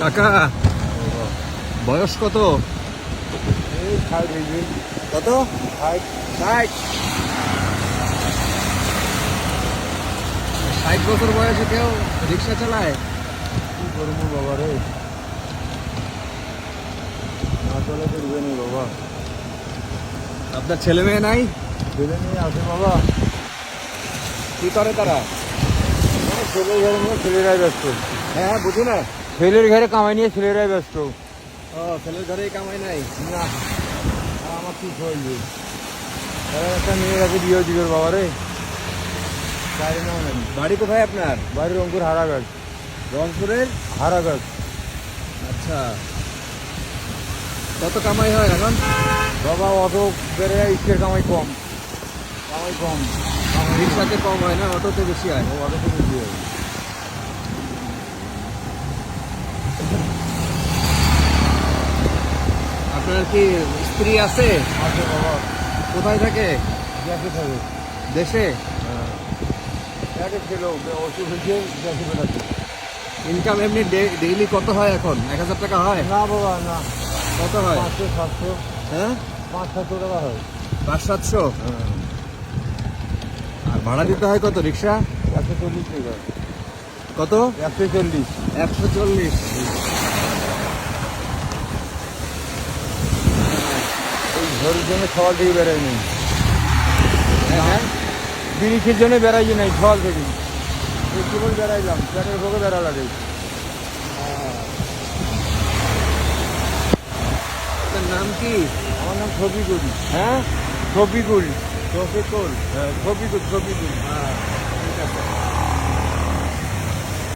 কাকা বয়স কত? এই 60 হয়েছে। কত? 60। 60। 60 বছর বয়সে কেউ রিক্সা চালায়? কি করবো বাবা রে, না চলে করবে নি বাবা। আপনার ছেলে মেয়ে নাই? ছেলে মেয়ে আছে বাবা। কি করে তারা? ছেলের ঘরে নিয়ে ছেলেরাই ব্যস্ত। হ্যাঁ, বুঝি না। ছেলের ঘরে কামাই নিয়ে ছেলেরাই ব্যস্ত। ও, ছেলের ঘরেই কামাই নাই? না, আর আমার কি চলবে? তারা একটা মেয়ের কাছে বিয়ে দিবে বাবা রে। বাইরে নাও নাকি? বাড়ি কোথায় আপনার? বাইরে রংপুর হারাগাছ। রংপুরের? হারাগাছ। আচ্ছা, কত কামাই হয় এখন? বাবা অত বেড়ে ইটের কামাই কম। কামাই কম। রিক্সাতে কম হয় না, অটোতে বেশি হয়? অত তো বেশি হয়। আপনার কি স্ত্রী আছে? আছে বাবা। কোথায় থাকে? গ্যাসে থাকে। দেশে? হ্যাঁ, গ্যাসে ছিল, ওষুধ হয়েছে গ্যাসে বেড়াচ্ছে। ইনকাম এমনি ডেইলি কত হয় এখন? 1000 টাকা হয়? না বাবা না, কত হয়? 500-700। হ্যাঁ, 500-700 টাকা হয়। 500-700? হ্যাঁ, আর ভাড়া দিতে হয় কত রিক্সা? 140 টাকা। কত? 140। 140? এই ঘরের জন্য সকাল থেকে বেড়াই নেই। হ্যাঁ, বিরিখের জন্য বেড়াই নাই সকাল থেকে। এই কেবল বেড়াইলাম, পেটের ভোগে বেড়া লাগে। আপনার নাম কি? আমার নাম শফিকুল। হ্যাঁ, শফিকুল। রফিকুল। হ্যাঁ, শফিকুল। হ্যাঁ।